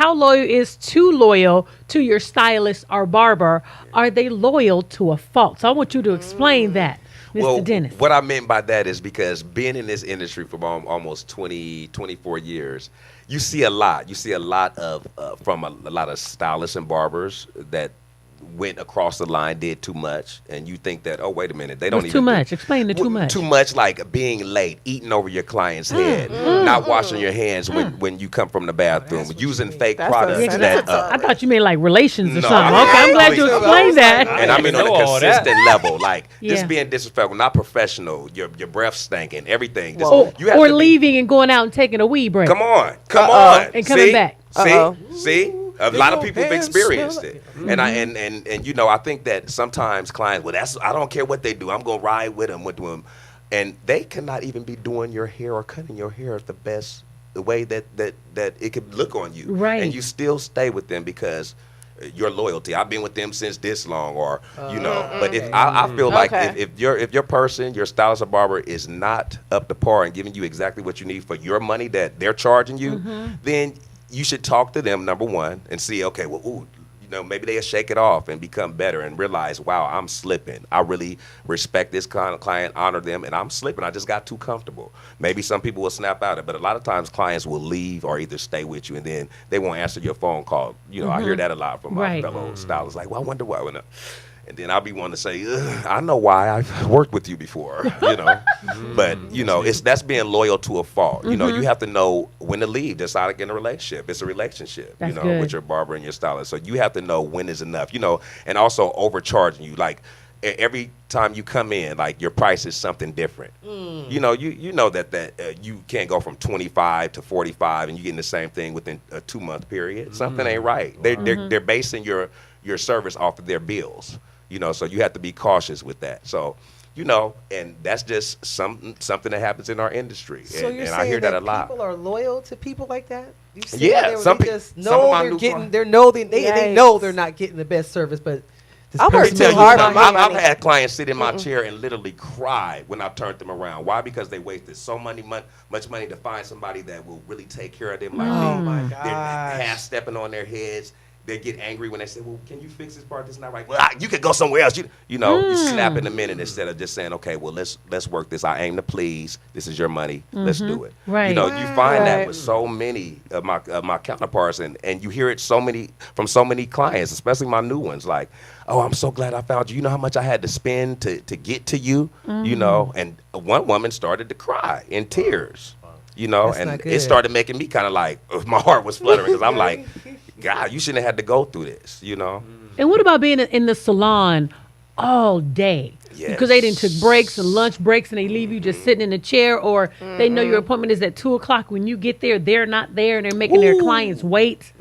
how loyal is too loyal to your stylist or barber? Are they loyal to a fault? So I want you to explain that, Mr. Dennis. What I meant by that is because being in this industry for almost 24 years, you see a lot. You see a lot of from a lot of stylists and barbers that went across the line, did too much, and you think that, oh, wait a minute, they don't even too much. Explain the too much. Too much, like being late, eating over your client's head, not washing your hands when you come from the bathroom, using fake products. I thought you meant like relations or something. I I'm glad you explained that. And I mean on a consistent level, like just being disrespectful, not professional. Your breath stinking, everything. Or leaving and going out and taking a wee break. Come on, and coming back. See. A lot of people have experienced it, and I think that sometimes clients, I don't care what they do, I'm gonna ride with them, and they cannot even be doing your hair or cutting your hair the way that it could look on you, right? And you still stay with them because your loyalty. I've been with them since this long, or But if I feel like if your person, your stylist or barber is not up to par and giving you exactly what you need for your money that they're charging you, then you should talk to them, number one, and see, okay, well, maybe they'll shake it off and become better and realize, wow, I'm slipping. I really respect this kind of client, honor them, and I'm slipping. I just got too comfortable. Maybe some people will snap out of it, but a lot of times clients will leave or either stay with you, and then they won't answer your phone call. I hear that a lot from my fellow stylists, like, well, I wonder why. And then I'll be wanting to say, I know why. I've worked with you before, But, that's being loyal to a fault. You have to know when to leave, just like in a relationship. It's a relationship, with your barber and your stylist. So you have to know when is enough, and also overcharging you. Like every time you come in, like your price is something different. You know that you can't go from 25 to 45 and you're getting the same thing within a 2-month period. Something ain't right. They're basing your service off of their bills. So you have to be cautious with that. So, and that's just something that happens in our industry. So and you're saying I hear that a lot. People are loyal to people like that? Some people just know they know they're not getting the best service, but I'm going to tell you something. I've had clients sit in my chair and literally cry when I turned them around. Why? Because they wasted so much money to find somebody that will really take care of them. Like my gosh. They're half stepping on their heads. They get angry when they say, well, can you fix this part that's not right? Well, you could go somewhere else. You snap in a minute instead of just saying, okay, well, let's work this. I aim to please. This is your money. Let's do it. Right. You find that with so many of my counterparts, and you hear it from so many clients, especially my new ones, like, oh, I'm so glad I found you. You know how much I had to spend to get to you, And one woman started to cry in tears, and it started making me kind of like, my heart was fluttering because I'm like, God, you shouldn't have had to go through this, And what about being in the salon all day? Yes. Because they didn't took breaks and lunch breaks and they leave you just sitting in a chair, or they know your appointment is at 2:00. When you get there, they're not there and they're making their clients wait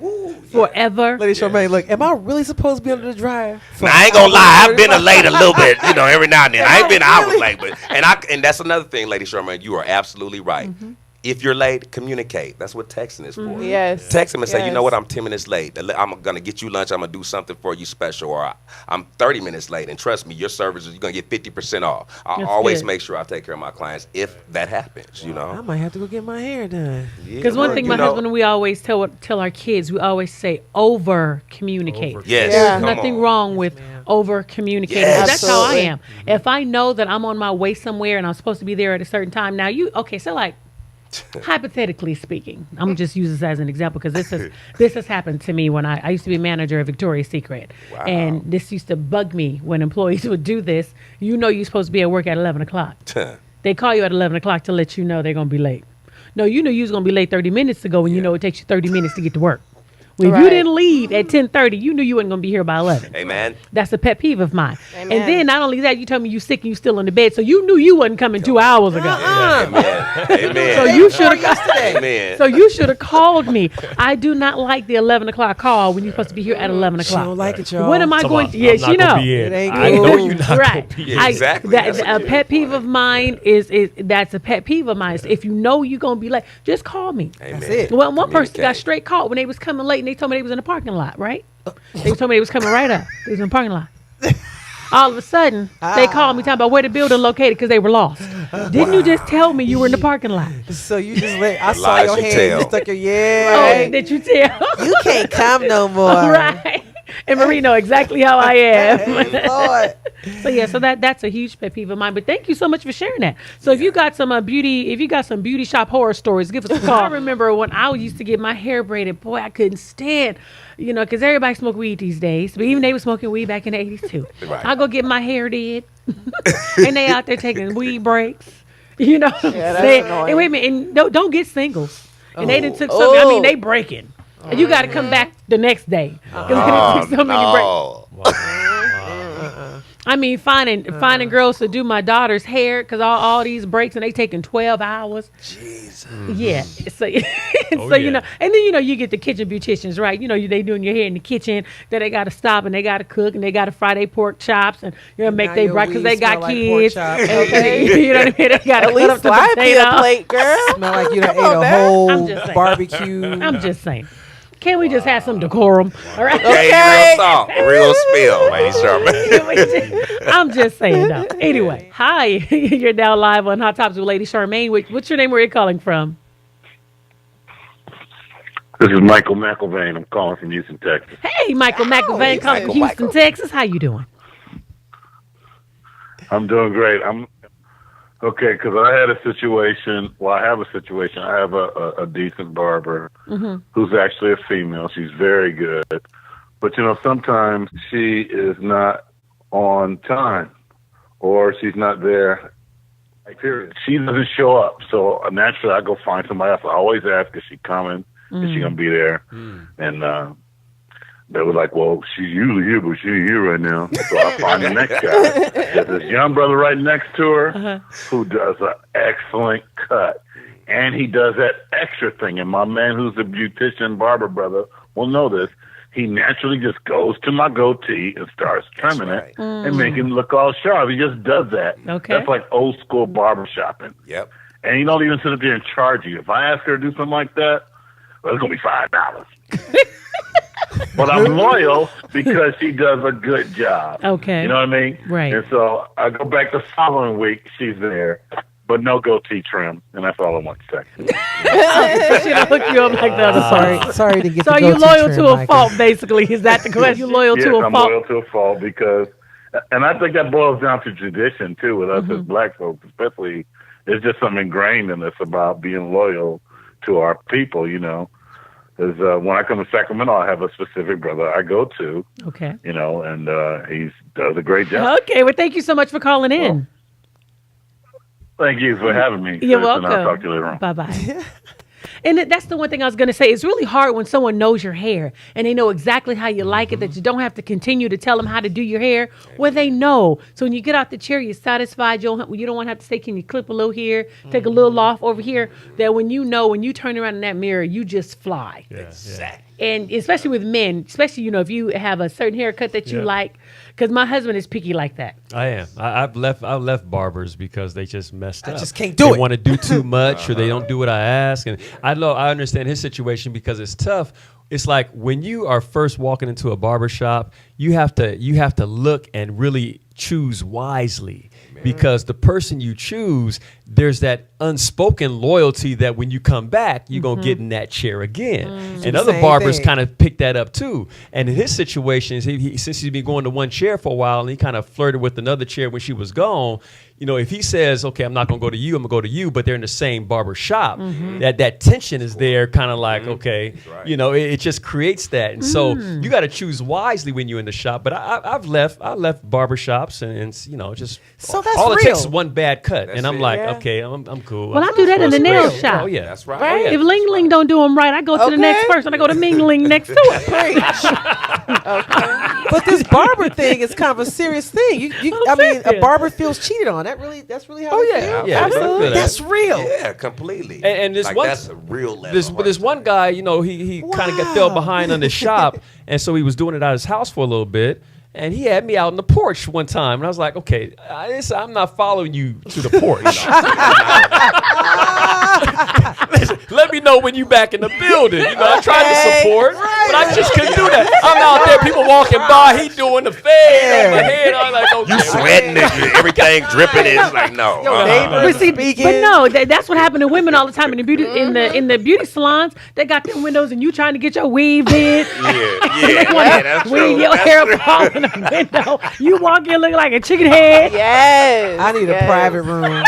forever. Lady Charmaine, look, am I really supposed to be under the dryer? Now, I ain't gonna lie, I've been late a little bit, every now and then. I ain't been hours late, but and that's another thing, Lady Charmaine, you are absolutely right. If you're late, communicate. That's what texting is for. Yes. Text them and say, you know what, I'm 10 minutes late. I'm going to get you lunch. I'm going to do something for you special. Or I'm 30 minutes late. And trust me, your service, you're going to get 50% off. I always make sure I take care of my clients if that happens, I might have to go get my hair done. Because one thing my husband and we always tell our kids, we always say over-communicate. Yes. There's nothing wrong with over-communicating. Yes. That's how I am. If I know that I'm on my way somewhere and I'm supposed to be there at a certain time, now so like, hypothetically speaking, I'm just use this as an example because this has happened to me when I used to be manager of Victoria's Secret. Wow. And this used to bug me when employees would do this. You're supposed to be at work at 11 o'clock. They call you at 11 o'clock to let you know they're going to be late. No, you knew you was going to be late 30 minutes ago when you know it takes you 30 minutes to get to work. Well, if you didn't leave at 10:30, you knew you weren't going to be here by 11. Amen. That's a pet peeve of mine. Amen. And then not only that, you told me you sick and you still in the bed, so you knew you wasn't coming 2 hours ago. Amen. So you should have. So you should have called me. I do not like the 11 o'clock call when you're supposed to be here at 11 o'clock. She don't like it, y'all. When am I going to? Yes, you know. It ain't I know you're not right. going to be in. Exactly. A pet peeve of mine is that's a pet peeve of mine. If you know you're going to be late, just call me. Amen. That's it. Well, one person got straight called when they was coming late and they told me they was in the parking lot, right? They told me they was coming right up. They was in the parking lot. all of a sudden, they called me talking about where the building located because they were lost. Didn't you just tell me you were in the parking lot? So you just I saw your hand. You just stuck your Oh, did you tell? You can't come no more. Right. And Marie know exactly how I am. Lord. So yeah, so that's a huge pet peeve of mine. But thank you so much for sharing that. So if you got some beauty shop horror stories, give us a call. I remember when I used to get my hair braided. Boy, I couldn't stand, because everybody smoke weed these days. But even they were smoking weed back in the 80s too. Right. I go get my hair did, and they out there taking weed breaks. You know what I'm saying? And wait a minute, and don't get singles. And they done took something. I mean, they breaking. And you got to come back the next day. Because they took so many breaks. I mean, finding girls to do my daughter's hair because all these breaks and they taking 12 hours. Jesus. Yeah. So, and then you get the kitchen beauticians, right? They doing your hair in the kitchen. Then they got to stop and they got to cook and they got to fry their pork chops and make their bread because they got kids. Okay. You know what I mean? They got to cut up the potato plate, girl. Smell like you done ate a whole barbecue. I'm just saying. Can't we just have some decorum? All right. Okay. Real talk. Real spill, Lady Charmaine. I'm just saying, though. Anyway, hi. You're now live on Hot Topics with Lady Charmaine. What's your name? Where are you calling from? This is Michael McIlvain. I'm calling from Houston, Texas. Hey, Michael McIlvain, calling from Houston, Texas. How you doing? I'm doing great. Okay, because I had a situation. Well, I have a situation. I have a decent barber who's actually a female. She's very good. But, sometimes she is not on time or she's not there. Period. She doesn't show up. So, naturally, I go find somebody else. I always ask, is she coming? Is she going to be there? And they were like, well, she's usually here, but she ain't here right now. So I find the next guy. There's this young brother right next to her who does an excellent cut. And he does that extra thing. And my man who's a beautician barber brother will know this. He naturally just goes to my goatee and starts trimming it and making it look all sharp. He just does that. Okay. That's like old school barber shopping. Yep. And he don't even sit up there and charge you. If I ask her to do something like that, well, it's going to be $5. But I'm loyal because she does a good job. Okay. You know what I mean? Right. And so I go back the following week, she's there, but no goatee trim. And that's all I want to say. She don't hook you up like that. Sorry to get So the you're goatee loyal trim, to a Michael. fault, basically. Is that the question? You're loyal to a fault? I'm loyal to a fault because, and I think that boils down to tradition, too, with us as black folks, especially. It's just something ingrained in us about being loyal to our people, Because when I come to Sacramento, I have a specific brother I go to. Okay. And he does a great job. Okay. Well, thank you so much for calling in. Well, thank you for having me. You're welcome. And I'll talk to you later on. Bye-bye. And that's the one thing I was going to say. It's really hard when someone knows your hair and they know exactly how you like it, that you don't have to continue to tell them how to do your hair. Well, they know. So when you get out the chair, you're satisfied. You don't want to have to say, can you clip a little here, take a little off over here? That when you turn around in that mirror, you just fly. Yeah. Exactly. And especially with men, especially, if you have a certain haircut that you like, because my husband is picky like that. I am. I've left barbers because they just messed up. I just can't do it. They want to do too much or they don't do what I ask. And I understand his situation because it's tough. It's like when you are first walking into a barber shop, you have to look and really choose wisely. Because the person you choose, there's that unspoken loyalty that when you come back, you're going to get in that chair again. And other barbers kind of pick that up too. And in his situation, since he's been going to one chair for a while and he kind of flirted with another chair when she was gone, if he says, okay, I'm not going to go to you, I'm going to go to you, but they're in the same barber shop, that tension is there kind of like, okay, it just creates that. And so you got to choose wisely when you're in the shop. But I left barber shops and just so that's all real. it takes is one bad cut, That's and I'm it, like, yeah. okay, I'm cool. Well, I do that in the nail shop. Oh yeah, That's right. Right? Oh, yeah. If Ling Ling don't do them right, I go to the next person. I go to Ming Ling next to it. But this barber thing is kind of a serious thing. I mean, a barber feels cheated on. That's really how. Oh, they yeah. feel? Yeah, absolutely. yeah. That's real. Yeah, completely. And this like one, that's a real level. this one guy, he kind of got fell behind on the shop, and so he was doing it out of his house for a little bit. And he had me out on the porch one time, and I was like, "Okay, I'm not following you to the porch. Listen, let me know when you back in the building. I tried to support, but I just couldn't do that. I'm out there, people walking by, he doing the fade on my head. I'm like, okay. You sweating, everything dripping. It's like, no. But see, but no, that's what happened to women all the time in the beauty in the beauty salons. They got them windows, and you trying to get your weave in. That's true. Weave your hair up all in the window. You walk in looking like a chicken head. Yes. I need a private room.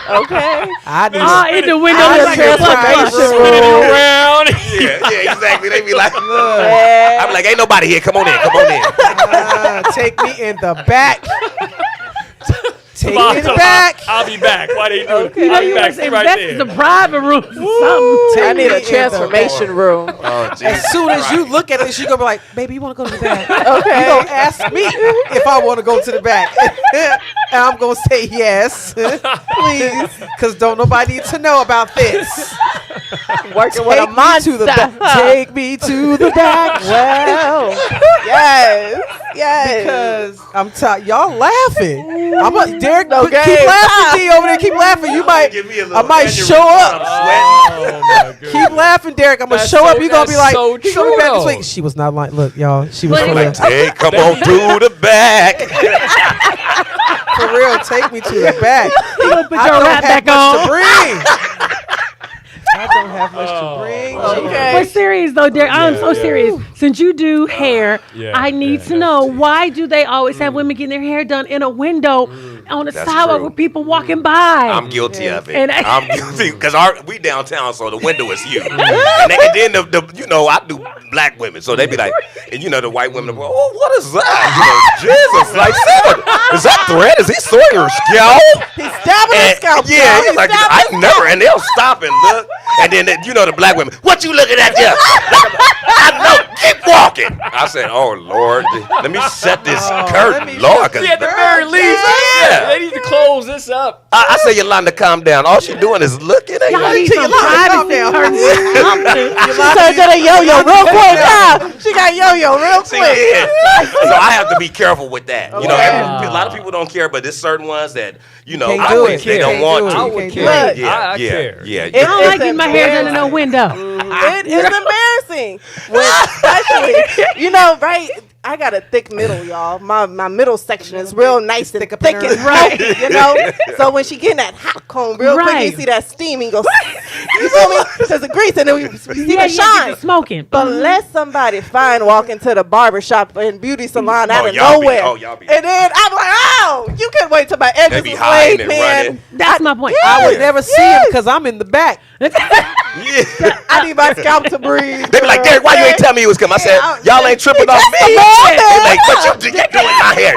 Okay. I need in the window. I like a transformation room. around. Yeah, exactly. They be like, I'm like, ain't nobody here. Come on in. Take me in the back. Take me in the back. I'll be back. Why they do it? You know, I'll be you back. want to Stay invest in the private room. I need a transformation room. Oh, Jesus As soon as you Christ. look at it, she's gonna be like, "Baby, you want to go to the back?" Okay. You gonna ask me if I want to go to the back, and I'm gonna say yes, please, because don't nobody need to know about this. Working with a Take me monster. to the back. Take me to the back. Well, yes. Because I'm tired. Y'all laughing. Derek, Okay. keep laughing, D, over there. Keep laughing. You might. Give me a little I might aneurysm. show up. I'm Oh my goodness. Keep laughing, Derek. I'm gonna That's show so- up. You gonna be that's like, so you gonna be back this true, week. She was not like, look, y'all. She was But for Like, real. hey, come on to the back. For real, take me to the back. You gonna put I your don't wrap have back much to on. bring. I don't have much to bring. Okay. But serious though, Derek, I'm so serious. Since you do hair, Yeah, I need to know, why do they always have women getting their hair done in a window on the That's sidewalk true. with people walking by? I'm guilty of it. And I'm guilty because we downtown, so the window is huge. And then I do black women, so they be like, and the white women, oh, what is that? Jesus, like, is that thread? Is he sawing your scalp? He's stabbing his scalp. Yeah, he's like, I never, and they'll stop and look, and then the black women, what you looking at there? I know, keep walking. I said, oh Lord, let me set this curtain, Lord, because See, at the very least, they need to close this up. I say, Yolanda, calm down. All she doing is looking at Y'all need you. some privacy curtains or something. She turned to the yo-yo real quick now. She got yo-yo real See, quick. yeah. So I have to be careful with that. A lot of people don't care, but there's certain ones that Can't I do would, it. they Can't don't want do it. to. I You would can't care. do it. I care. Yeah. I don't like getting my hair done in no window. It is embarrassing. Especially, right? I got a thick middle, y'all. My middle section is real nice and thick and right. So when she getting that hot comb real quick, you see that steam and goes, you feel me? There's a grease and then we see the shine. Smoking. But let somebody fine walk into the barber shop and beauty salon out of y'all be- nowhere. y'all be- And then I'm like, oh, you can wait till my edges be is hiding laid, and man. running. That's my point. I would never see him because I'm in the back. Yeah. I need my scalp to breathe. They be like, Derek, why you ain't tell me you was coming? I said, y'all ain't tripping off me. They like, but you doing my hair,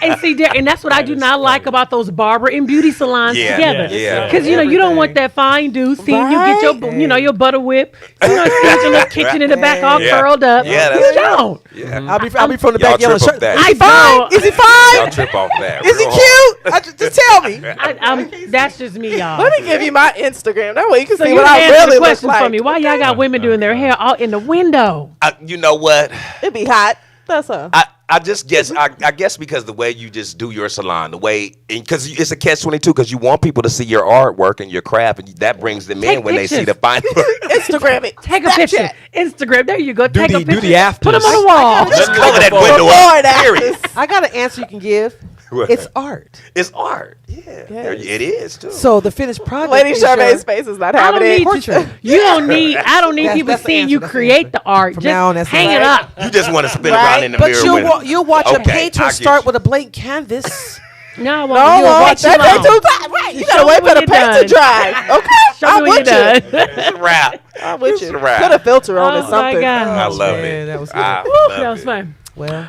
And see, Derek, and that's what I do not like about those barber and beauty salons Yeah, together. yeah. Because you don't want that fine dude seeing you get your your butter whip, seeing your little kitchen in the back all Yeah. curled up. Yeah, you that's true. don't. Yeah. I'll be from the Y'all back yelling, trip off that. is he I fine? know. Is he fine? Y'all trip off that. Is he real hard. cute? Just tell me. That's just me, y'all. Let me give you my Instagram. That way you can So see you what can I answer really the look questions like. for me. Why y'all got women doing their hair out in the window? You know what? It be hot. That's all. I just guess I guess because the way you just do your salon, the way because it's a catch-22 because you want people to see your artwork and your craft, and that brings them Take in when they see pictures. the final. Instagram it. Take a picture. Instagram. There you go. Take a the picture. afters. Put them on the wall. Just cover that window Before up. and Period. I got an answer you can give. What? It's art. It's art. Yeah, it is too. So the finished product. Lady is Charmaine's face is not I having don't it. need Portrait. you. don't need. I don't need people That's the seeing answer, you that's the create answer. the art. From Just now on, that's the hang it answer. up. You just want to spin Right. around in the But mirror. you'll watch a Okay, painter I get start you. with a blank canvas. No, I won't. No, You'll that wait too take long. too time. Right. You Show gotta me wait when for the you're paint done. to dry. Okay. Show I'm me when with you're you. done. It's a wrap. I'm with It's you. a wrap. Put a filter on Oh it, my something. God. I love man, it. that was good. I Woo, love that was it. fun. Well.